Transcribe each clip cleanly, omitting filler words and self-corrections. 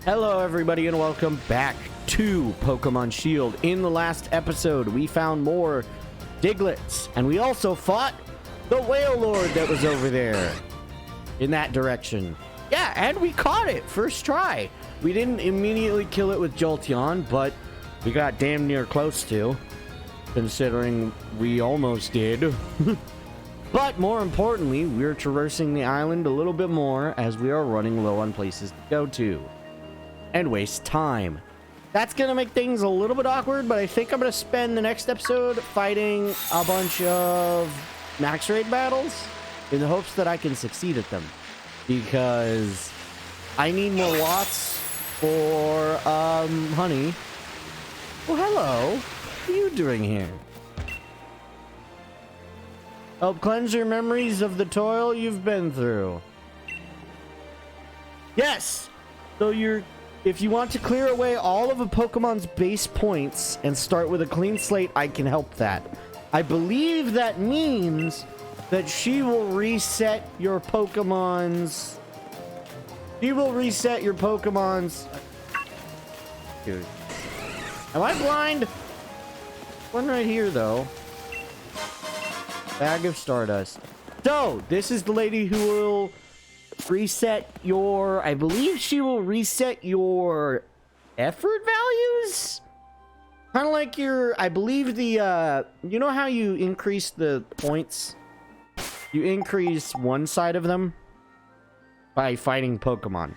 Hello everybody and welcome back to Pokemon Shield. In the last episode, we found more Digletts, and we also fought the Whale Lord that was over there in that direction. Yeah, and we caught it first try. We didn't immediately kill it with Jolteon, but we got damn near close to, considering we almost did. But more importantly, we're traversing the island a little bit more as we are running low on places to go to and waste time. That's gonna make things a little bit awkward, but I think I'm gonna spend the next episode fighting a bunch of max raid battles in the hopes that I can succeed at them, because I need more watts for honey. Well, hello. What are you doing here? Help cleanse your memories of the toil you've been through. Yes. So if you want to clear away all of a Pokemon's base points and start with a clean slate, I can help that. I believe that means that she will reset your Pokemon's... Dude. Am I blind? One right here, though. Bag of Stardust. So, this is the lady who will reset your... I believe she will reset your effort values? Kind of like your... I believe the... you know how you increase the points? You increase one side of them by fighting Pokemon.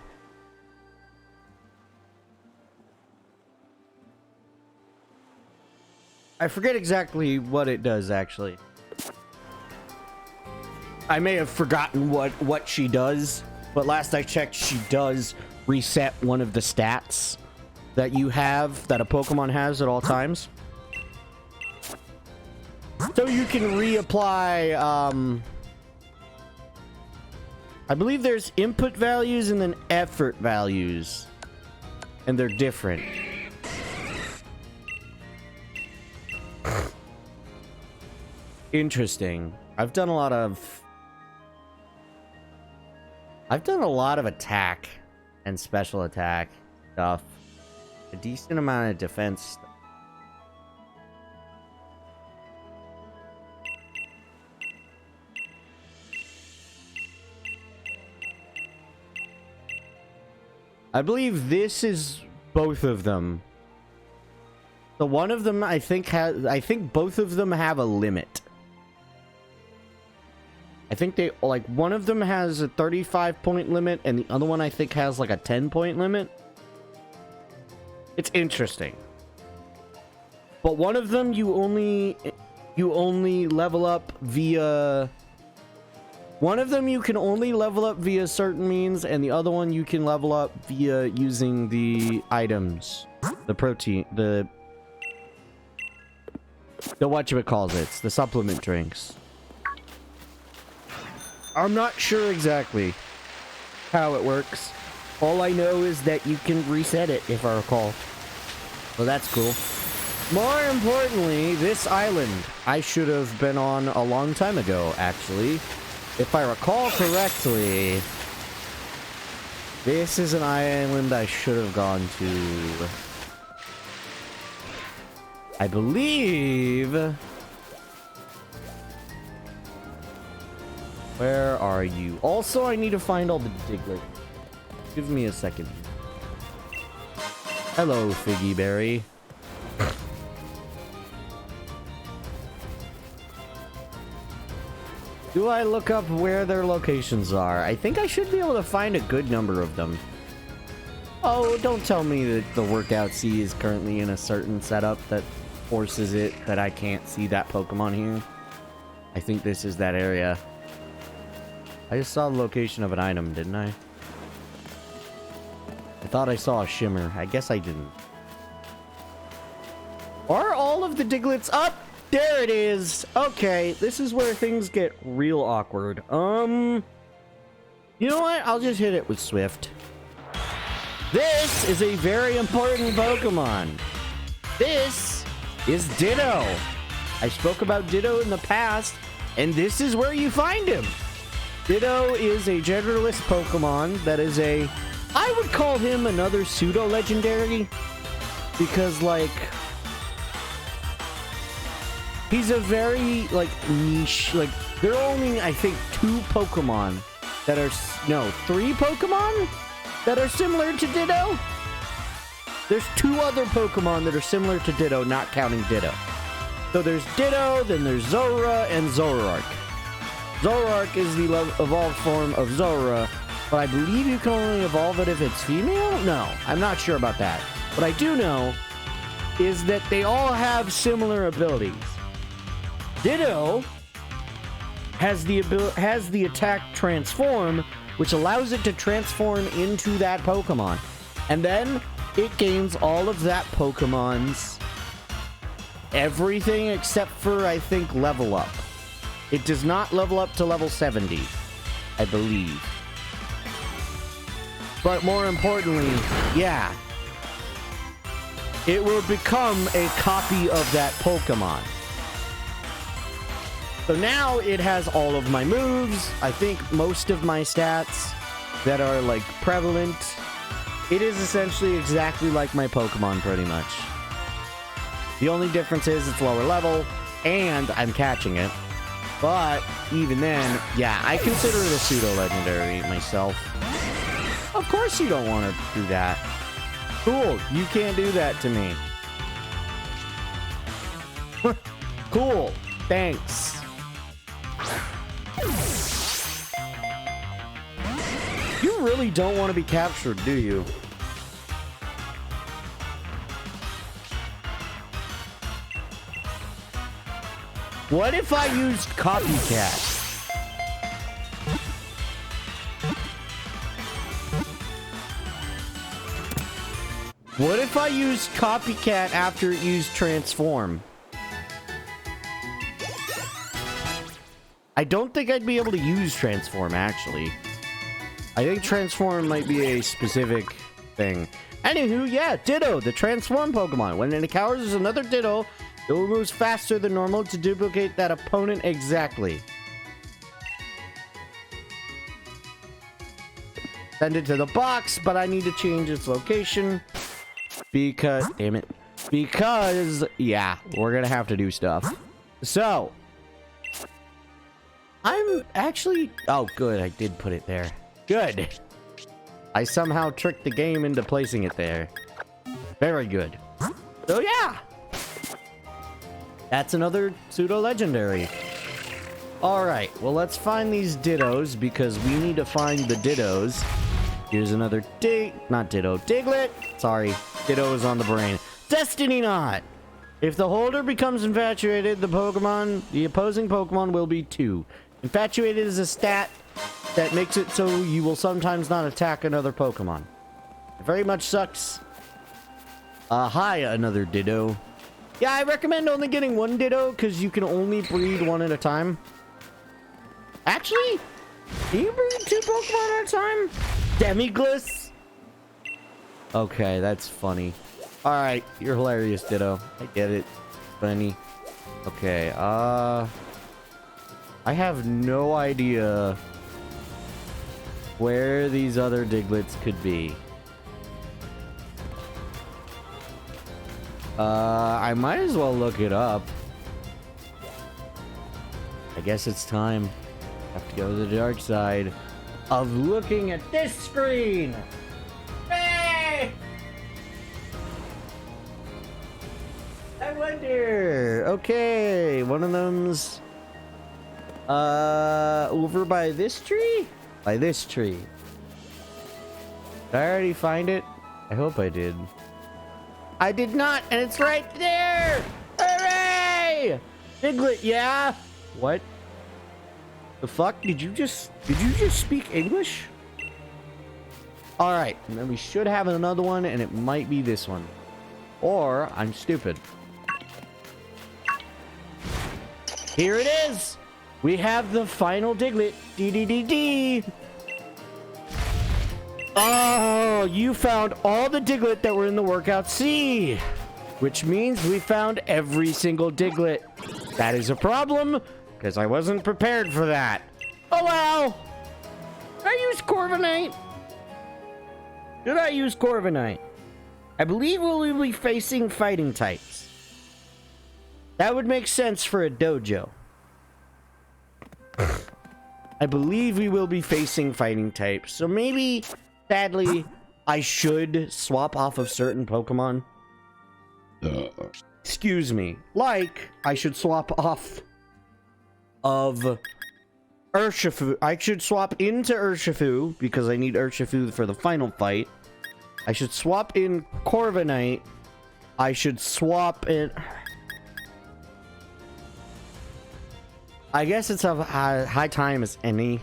I forget exactly what it does, actually. I may have forgotten what she does, but last I checked, she does reset one of the stats that you have, that a Pokemon has at all times. So you can reapply, I believe there's input values and then effort values, and they're different. Interesting. I've done a lot of attack and special attack stuff. A decent amount of defense stuff. I believe this is both of them. So one of them I think both of them have a limit. I think they, like, one of them has a 35-point limit, and the other one I think has like a 10-point limit. It's interesting. But one of them you only level up via... One of them you can only level up via certain means, and the other one you can level up via using the items. The protein, the whatchamacallits, the supplement drinks. I'm not sure exactly how it works. All I know is that you can reset it, if I recall. So that's cool. More importantly, this island I should have been on a long time ago, actually. If I recall correctly, this is an island I should have gone to. I believe... Where are you? Also, I need to find all the Diglett. Give me a second. Hello, Figgy Berry. Do I look up where their locations are? I think I should be able to find a good number of them. Oh, don't tell me that the Workout Sea is currently in a certain setup that forces it that I can't see that Pokemon here. I think this is that area. I just saw the location of an item, didn't I? I thought I saw a shimmer. I guess I didn't. Are all of the Digletts up? There it is. Okay, this is where things get real awkward. You know what? I'll just hit it with Swift. This is a very important Pokemon. This is Ditto. I spoke about Ditto in the past, and this is where you find him. Ditto is a genderless Pokemon that is a I would call him another pseudo-legendary because, like, he's a very, like, niche, like, there are only, I think, 2 Pokemon that are, no, 3 Pokemon that are similar to Ditto. There's 2 other Pokemon that are similar to Ditto, not counting Ditto. So there's Ditto, then there's Zora, and Zoroark. Zoroark is the evolved form of Zora, but I believe you can only evolve it if it's female? No, I'm not sure about that. What I do know is that they all have similar abilities. Ditto has the attack Transform, which allows it to transform into that Pokemon. And then it gains all of that Pokemon's everything except for, I think, level up. It does not level up to level 70, I believe. But more importantly, yeah, it will become a copy of that Pokemon. So now it has all of my moves, I think most of my stats that are, like, prevalent. It is essentially exactly like my Pokemon, pretty much. The only difference is it's lower level, and I'm catching it. But even then, yeah, I consider it a pseudo-legendary myself. Of course you don't want to do that. Cool, you can't do that to me. Cool, thanks. You really don't want to be captured, do you? What if I used Copycat? What if I used Copycat after it used Transform? I don't think I'd be able to use Transform, actually. I think Transform might be a specific thing. Anywho, yeah, Ditto, the Transform Pokemon. When it encounters another Ditto, it will move faster than normal to duplicate that opponent exactly. Send it to the box, but I need to change its location. Because, damn it. Because, yeah, we're gonna have to do stuff. So, I'm actually... Oh, good, I did put it there. Good. I somehow tricked the game into placing it there. Very good. So, yeah. That's another pseudo-legendary. Alright, well, let's find these Dittos, because we need to find the Dittos. Here's another not Ditto, Diglett. Sorry, Ditto is on the brain. Destiny Knot! If the holder becomes infatuated, the opposing Pokemon will be 2. Infatuated is a stat that makes it so you will sometimes not attack another Pokemon. It very much sucks. Hi, another Ditto. Yeah, I recommend only getting 1 Ditto, because you can only breed 1 at a time. Actually, can you breed 2 Pokemon at a time? Demigliss? Okay, that's funny. Alright, you're hilarious, Ditto. I get it. Funny. Okay, I have no idea where these other Digletts could be. I might as well look it up. I guess it's time. Have to go to the dark side of looking at this screen. Hey! I wonder. Okay, one of them's over by this tree? By this tree. Did I already find it? I hope I did. I did not, and it's right there! Hooray! Diglett, yeah? What? The fuck? Did you just speak English? Alright, and then we should have another one, and it might be this one. Or, I'm stupid. Here it is! We have the final Diglett. D-D-D-D! Oh, you found all the Diglett that were in the Workout Sea! Which means we found every single Diglett. That is a problem, because I wasn't prepared for that. Oh well! I used Corviknight. Should I use Corviknight? I believe we'll be facing fighting types. That would make sense for a dojo. I believe we will be facing fighting types. So maybe, sadly, I should swap off of certain Pokemon. Excuse me. Like, I should swap off of Urshifu. I should swap into Urshifu because I need Urshifu for the final fight. I should swap in Corviknight. I should swap in... I guess it's a high time as any.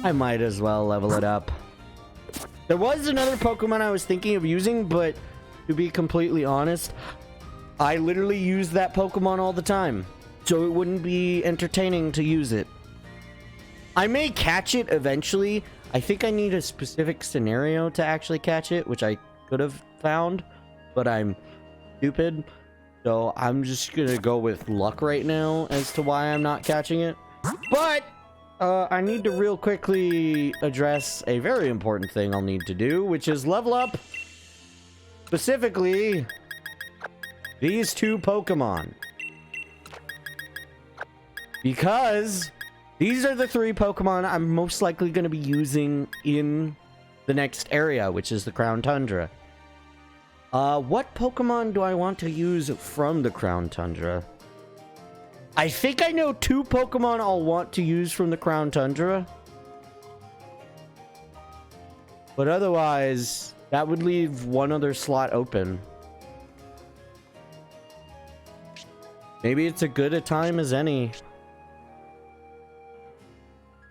I might as well level it up. There was another Pokemon I was thinking of using, but to be completely honest, I literally use that Pokemon all the time. So it wouldn't be entertaining to use it. I may catch it eventually. I think I need a specific scenario to actually catch it, which I could have found, but I'm stupid. So I'm just gonna go with luck right now as to why I'm not catching it. But I need to real quickly address a very important thing I'll need to do, which is level up specifically these two Pokemon. Because these are the three Pokemon I'm most likely going to be using in the next area, which is the Crown Tundra. What Pokemon do I want to use from the Crown Tundra? I think I know two Pokemon I'll want to use from the Crown Tundra. But otherwise, that would leave one other slot open. Maybe it's as good a time as any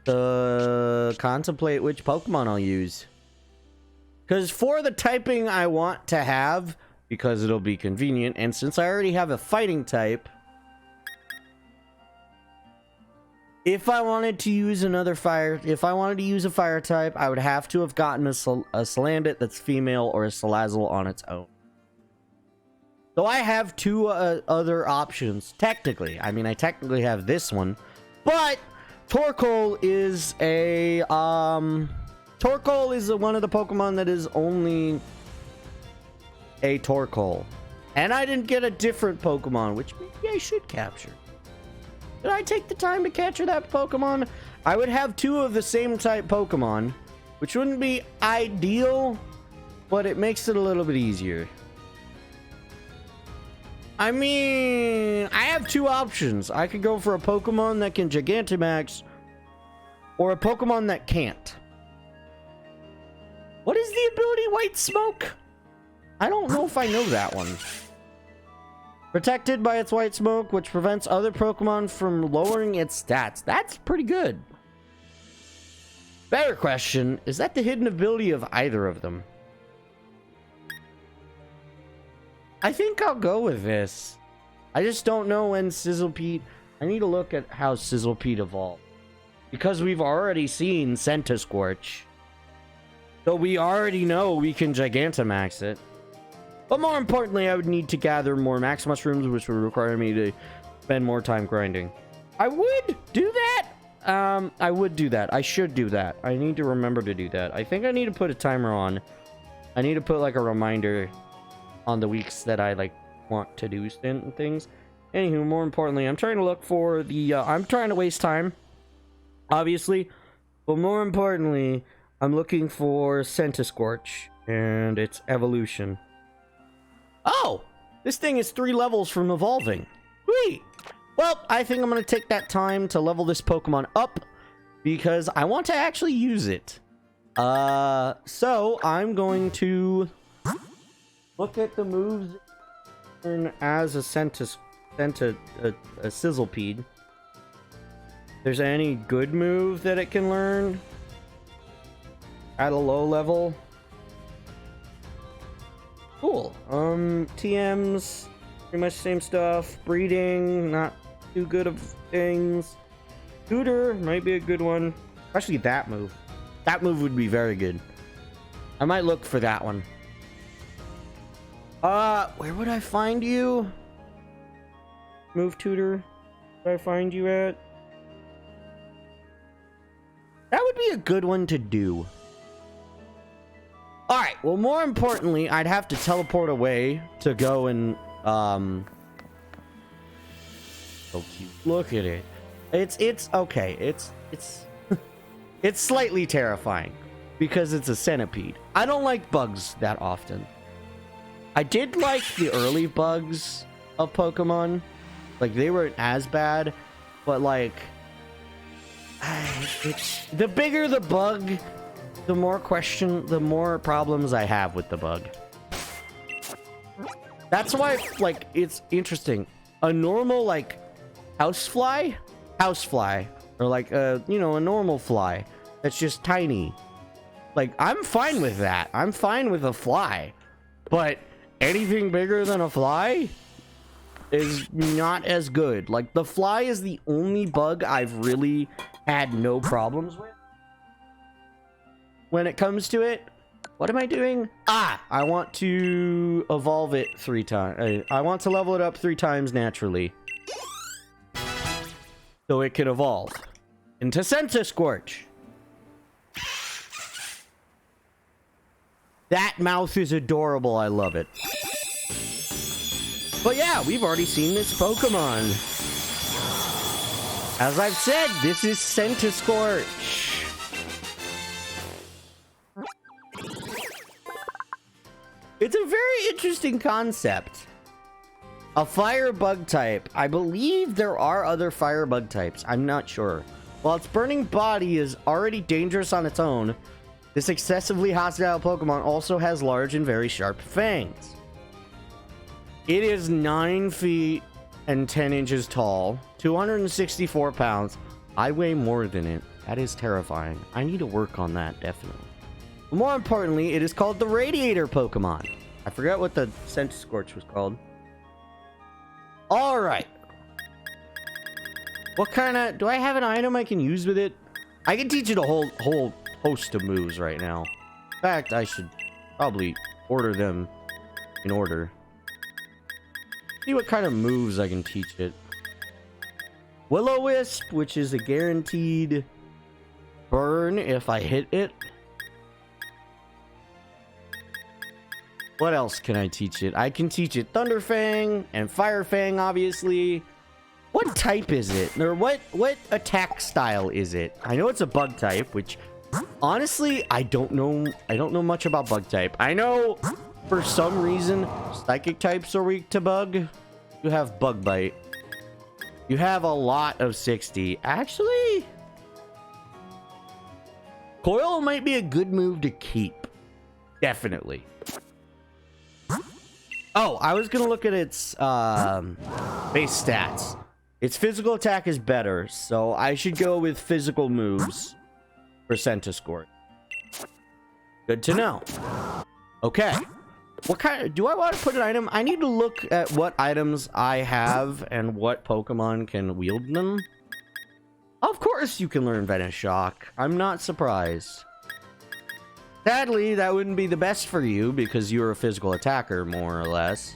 to contemplate which Pokemon I'll use. Because for the typing I want to have, because it'll be convenient, and since I already have a fighting type, if I wanted to use a fire type, I would have to have gotten a Salandit that's female or a Salazzle on its own. So I have two other options, technically. I mean, I technically have this one, but Torkoal is a, Torkoal is one of the Pokemon that is only a Torkoal. And I didn't get a different Pokemon, which maybe I should capture. Did I take the time to capture that Pokemon? I would have two of the same type Pokemon, which wouldn't be ideal, but it makes it a little bit easier. I mean, I have two options. I could go for a Pokemon that can Gigantamax, or a Pokemon that can't. What is the ability White Smoke? I don't know if I know that one. Protected by its White Smoke, which prevents other Pokemon from lowering its stats. That's pretty good. Better question, is that the hidden ability of either of them? I think I'll go with this. I just don't know when Sizzlepeet... I need to look at how Sizzlepeet evolved. Because we've already seen Centiskorch. So we already know we can Gigantamax it. But more importantly, I would need to gather more Max Mushrooms, which would require me to spend more time grinding. I would do that! I would do that. I should do that. I need to remember to do that. I think I need to put a timer on. I need to put like a reminder on the weeks that I like want to do certain things. Anywho, more importantly, I'm trying to look for the I'm trying to waste time, obviously, but more importantly, I'm looking for Centiskorch and its evolution. Oh, this thing is 3 levels from evolving. Sweet. Well, I think I'm going to take that time to level this Pokemon up because I want to actually use it. So I'm going to look at the moves as a Sizzlepeed. There's any good move that it can learn at a low level? Cool. TMs, pretty much same stuff. Breeding, not too good of things. Tutor might be a good one. Especially that move. That move would be very good. I might look for that one. Where would I find you? Move Tutor. Where would I find you at? That would be a good one to do. All right. Well, more importantly, I'd have to teleport away to go and so cute. Look at it. It's okay. It's it's slightly terrifying because it's a centipede. I don't like bugs that often. I did like the early bugs of Pokemon. Like, they weren't as bad, but like the bigger the bug, the more problems I have with the bug. That's why, like, it's interesting. A normal, like, housefly, or like a normal fly that's just tiny. Like, I'm fine with that. I'm fine with a fly, but anything bigger than a fly is not as good. Like, the fly is the only bug I've really had no problems with when it comes to it. What am I doing? I want to evolve it 3 times. I want to level it up 3 times naturally, so it can evolve into Scorch. That mouth is adorable. I love it. But yeah, we've already seen this Pokemon. As I've said, this is Scorch. It's a very interesting concept. A fire bug type. I believe there are other fire bug types. I'm not sure. While its burning body is already dangerous on its own, this excessively hostile Pokemon also has large and very sharp fangs. It is 9 feet and 10 inches tall, 264 pounds. I weigh more than it. That is terrifying. I need to work on that, definitely. More importantly, it is called the Radiator Pokemon. I forgot what the Scorch was called. All right. What kind of... Do I have an item I can use with it? I can teach it a whole host of moves right now. In fact, I should probably order them in order. See what kind of moves I can teach it. Will-O-Wisp, which is a guaranteed burn if I hit it. What else can I teach it? I can teach it Thunder Fang and Fire Fang, obviously. What type is it? Or what attack style is it? I know it's a bug type, which honestly, I don't know much about bug type. I know for some reason psychic types are weak to bug. You have Bug Bite. You have a lot of 60. Actually, Coil might be a good move to keep. Definitely. Oh, I was gonna look at its base stats. Its physical attack is better, so I should go with physical moves for Scorch. Good to know. Okay. What kind of... Do I want to put an item? I need to look at what items I have and what Pokemon can wield them. Of course you can learn Venoshock. I'm not surprised. Sadly, that wouldn't be the best for you because you're a physical attacker, more or less.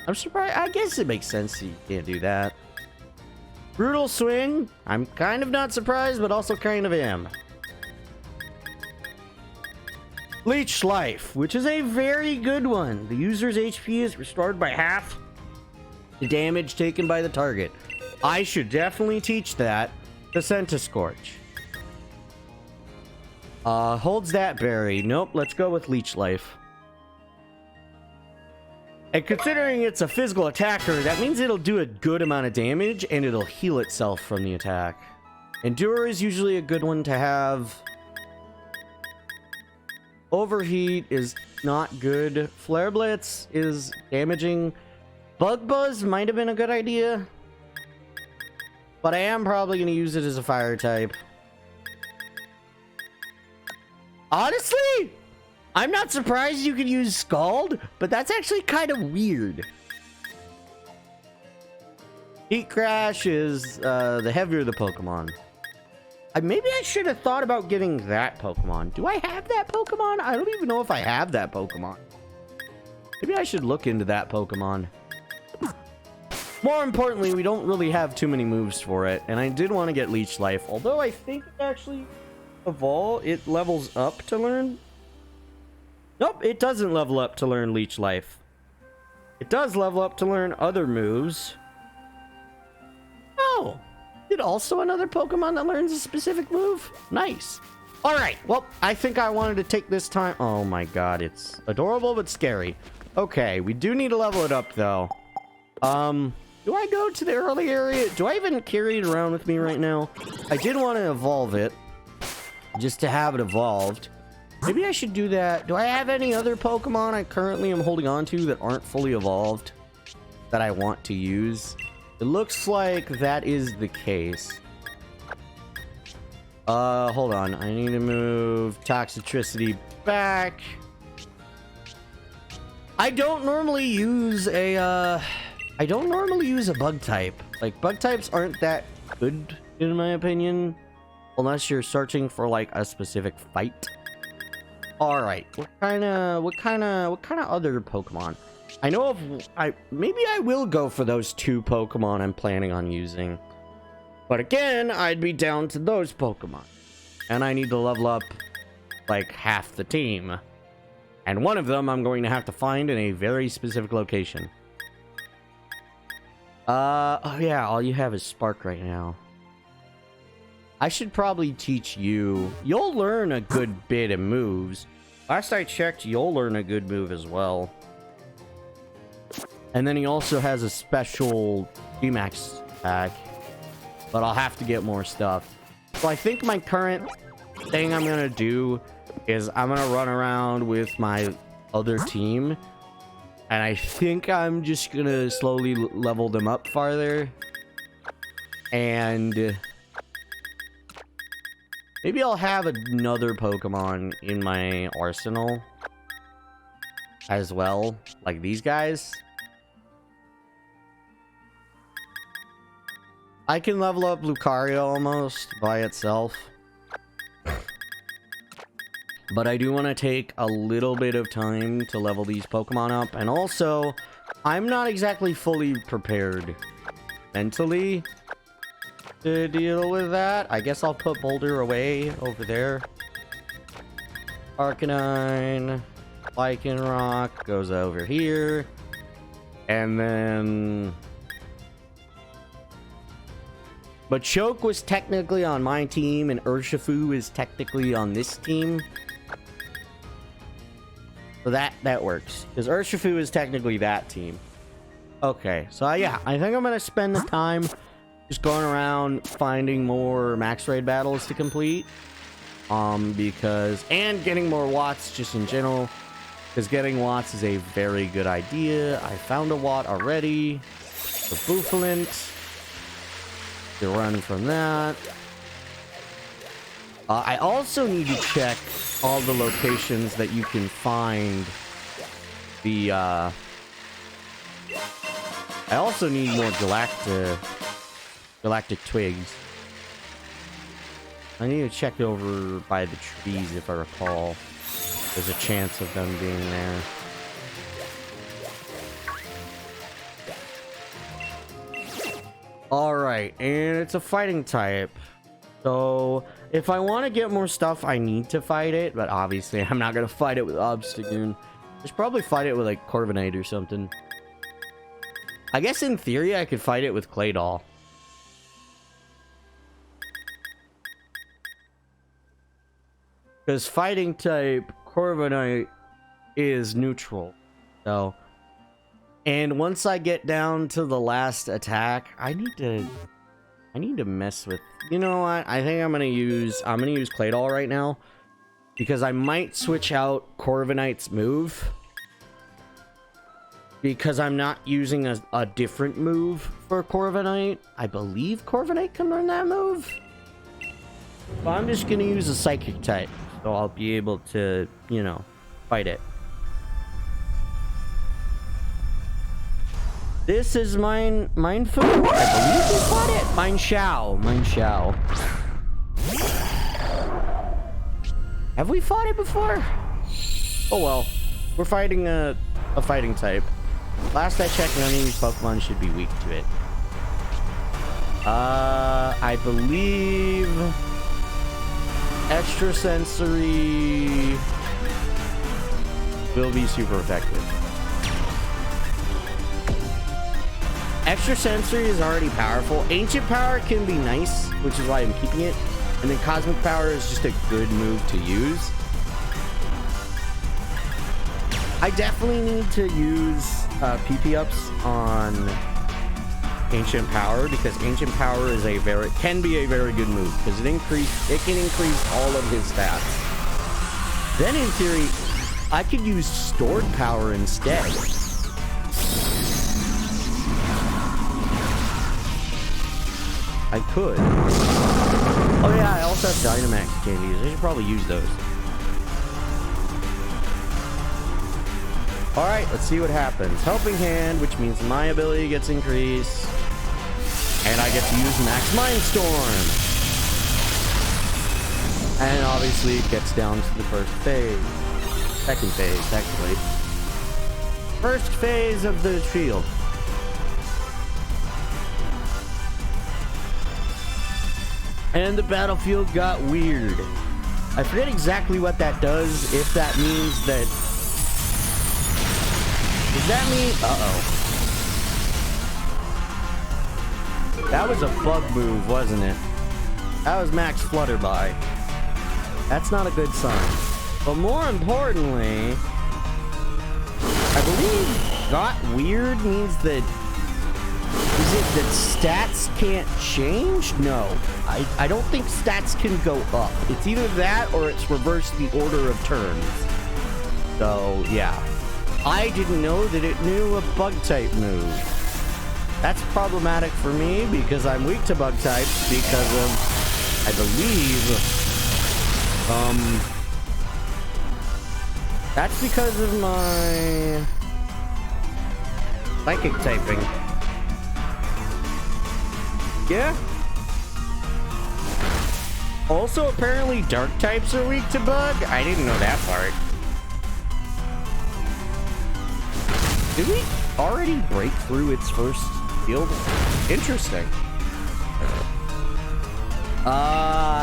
I'm surprised. I guess it makes sense you can't do that. Brutal Swing. I'm kind of not surprised, but also kind of am. Leech Life, which is a very good one. The user's HP is restored by half the damage taken by the target. I should definitely teach that to Scorch. Holds that berry. Nope, let's go with Leech Life. And considering it's a physical attacker, that means it'll do a good amount of damage and it'll heal itself from the attack. Endure is usually a good one to have. Overheat is not good. Flare Blitz is damaging. Bug Buzz might have been a good idea, but I am probably going to use it as a fire type. Honestly, I'm not surprised you could use Scald, but that's actually kind of weird. Heat Crash is the heavier the Pokemon. Maybe I should have thought about getting that Pokemon. Do I have that Pokemon? I don't even know if I have that Pokemon. Maybe I should look into that Pokemon. More importantly, we don't really have too many moves for it, and I did want to get Leech Life, although I think it actually it levels up to learn Nope, it doesn't level up to learn Leech Life. It does level up to learn other moves. Oh, did also another Pokemon that learns a specific move? Nice. All right, well, I think I wanted to take this time. Oh my god, it's adorable but scary. Okay, we do need to level it up though. Do I go to the early area? Do I even carry it around with me right now? I did want to evolve it, just to have it evolved. Maybe I should do that. Do I have any other Pokemon I currently am holding on to that aren't fully evolved that I want to use? It looks like that is the case. Hold on. I need to move Toxicity back. I don't normally use a bug type. Like, bug types aren't that good, in my opinion. Unless you're searching for, like, a specific fight. Alright, what kind of other Pokemon? I know of, maybe I will go for those 2 Pokemon I'm planning on using. But again, I'd be down to those Pokemon. And I need to level up, like, half the team. And one of them I'm going to have to find in a very specific location. Oh yeah, all you have is Spark right now. I should probably teach you. You'll learn a good bit of moves. Last I checked, you'll learn a good move as well. And then he also has a special G-Max attack. But I'll have to get more stuff. So I think my current thing I'm going to do is I'm going to run around with my other team. And I think I'm just going to slowly level them up farther. And maybe I'll have another Pokemon in my arsenal as well, like these guys. I can level up Lucario almost by itself. But I do want to take a little bit of time to level these Pokemon up. And also, I'm not exactly fully prepared mentally to deal with that. I guess I'll put Boulder away over there. Arcanine, Lycanroc goes over here. And then... But Choke was technically on my team, and Urshifu is technically on this team. So that works. Because Urshifu is technically that team. Okay, so yeah, I think I'm going to spend the time just going around finding more max raid battles to complete. And getting more Watts just in general. Because getting Watts is a very good idea. I found a Watt already. The Bouffalant. To run from that. I also need to check all the locations that you can find the I also need more galactic twigs. I need to check over by the trees if I recall. There's a chance of them being there. Alright, and it's a fighting type. So, if I want to get more stuff, I need to fight it. But obviously, I'm not going to fight it with Obstagoon. I should probably fight it with, like, Corviknight or something. I guess in theory, I could fight it with Claydol. Because fighting type Corviknight is neutral. So... And once I get down to the last attack, I need to mess with, you know what? I think I'm gonna use Claydol right now. Because I might switch out Corviknight's move. Because I'm not using a different move for Corviknight. I believe Corviknight can learn that move. But I'm just gonna use a Psychic type. So I'll be able to, you know, fight it. This is mine food. I believe we fought it. Mine Shao. Have we fought it before? Oh well. We're fighting a fighting type. Last I checked, none of these Pokemon should be weak to it. I believe extrasensory will be super effective. Extra sensory is already powerful. Ancient power can be nice, which is why I'm keeping it. And then cosmic power is just a good move to use. I definitely need to use PP ups on ancient power, because ancient power is can be a very good move because it can increase all of his stats. Then in theory, I could use stored power instead. I could. Oh yeah, I also have Dynamax candies. I should probably use those. Alright, let's see what happens. Helping Hand, which means my ability gets increased. And I get to use Max Mindstorm. And obviously it gets down to the first phase. Second phase, actually. First phase of the shield. And the battlefield got weird. I forget exactly what that does, if that means that... Does that mean... Uh-oh. That was a bug move, wasn't it? That was Max Flutterby. That's not a good sign. But more importantly, I believe got weird means that... Is it that stats can't change? No. I don't think stats can go up. It's either that or it's reversed the order of turns. So, yeah. I didn't know that it knew a bug type move. That's problematic for me because I'm weak to bug types because of, I believe, that's because of my psychic typing. Yeah. Also, apparently dark types are weak to bug. I didn't know that part. Did we already break through its first field? Interesting.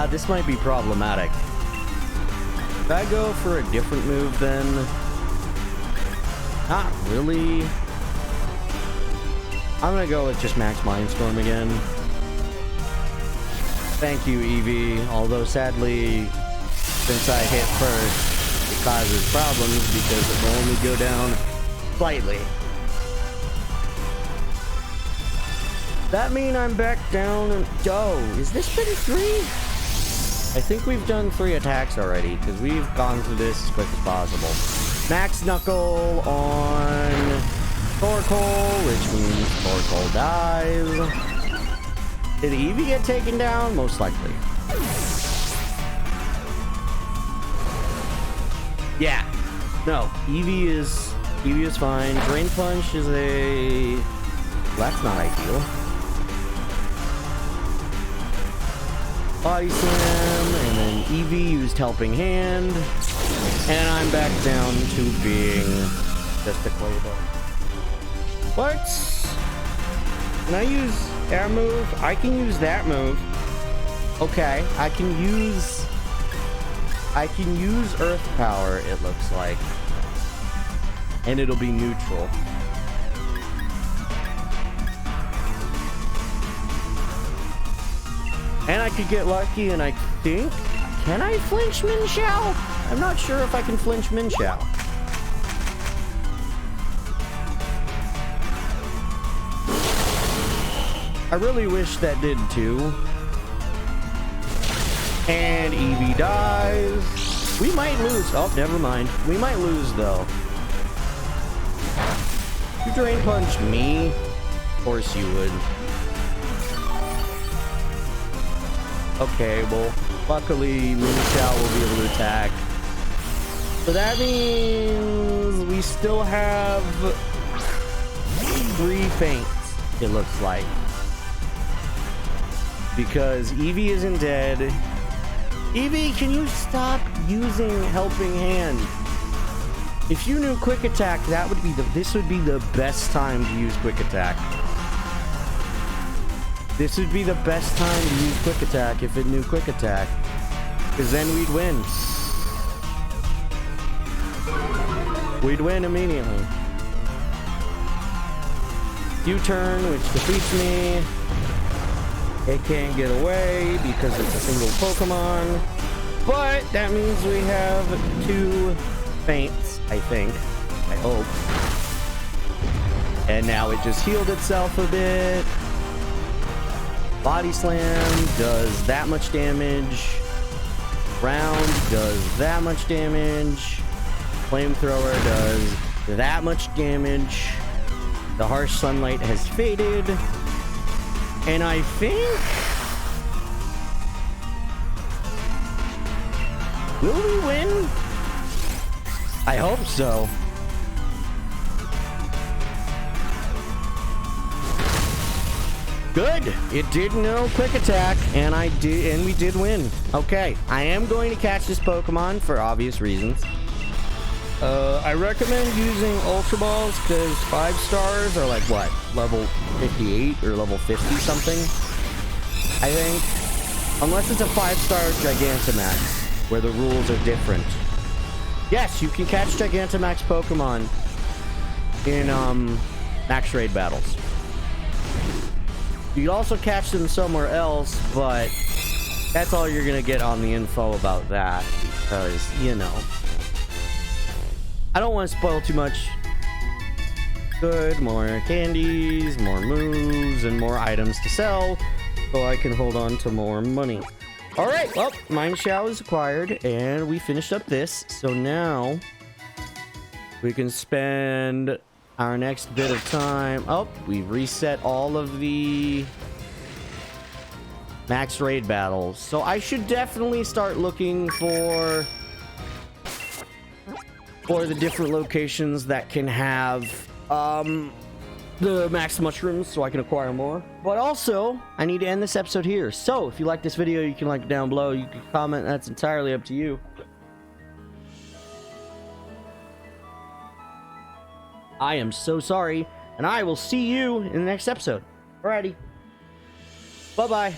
This might be problematic. Should I go for a different move then? Not really. I'm gonna go with just Max Mindstorm again. Thank you, Eevee. Although sadly, since I hit first, it causes problems because it will only go down slightly. That mean I'm back down and... Oh, is this been 3? I think we've done 3 attacks already, because we've gone through this as quick as possible. Max Knuckle on Torkoal, which means Torkoal dies. Did Eevee get taken down? Most likely. Yeah. No, Eevee is fine. Drain Punch is a... That's not ideal. Body Slam, and then Eevee used Helping Hand, and I'm back down to being just a Quavo. What? Can I use Air Move? I can use that move. Okay, I can use Earth Power, it looks like, and it'll be neutral. And I could get lucky, and I think... Can I flinch Minshao? I'm not sure if I can flinch Minshao. I really wish that did too. And Eevee dies. We might lose. Oh, never mind. We might lose, though. You Drain Punch me? Of course you would. Okay, well, luckily Moonshot will be able to attack. So that means we still have 3 feints, it looks like. Because Eevee isn't dead. Eevee, can you stop using Helping Hand? If you knew Quick Attack, this would be the best time to use Quick Attack. This would be the best time to use Quick Attack if it knew Quick Attack. Because then we'd win. we'd win immediately. U-turn, which defeats me. It can't get away because it's a single Pokemon. But that means we have 2 faints, I think. I hope. And now it just healed itself a bit. Body Slam does that much damage. Round does that much damage. Flamethrower does that much damage. The Harsh Sunlight has faded. And I think... will we win? I hope so. Good. It did no quick attack, and we did win. Okay, I am going to catch this Pokemon for obvious reasons. I recommend using Ultra Balls because 5 stars are like what? Level 58 or level 50 something? I think. Unless it's a 5-star Gigantamax, where the rules are different. Yes, you can catch Gigantamax Pokemon in max raid battles. You can also catch them somewhere else, but that's all you're gonna get on the info about that because, you know, I don't want to spoil too much. Good, more candies, more moves, and more items to sell so I can hold on to more money. All right, well, Mine Shao is acquired, and we finished up this. So now we can spend our next bit of time. Oh, we've reset all of the max raid battles. So I should definitely start looking for the different locations that can have the max mushrooms so I can acquire more. But also, I need to end this episode here. So if you like this video, you can like it down below. You can comment. That's entirely up to you. I am so sorry, and I will see you in the next episode. Alrighty. Bye-bye.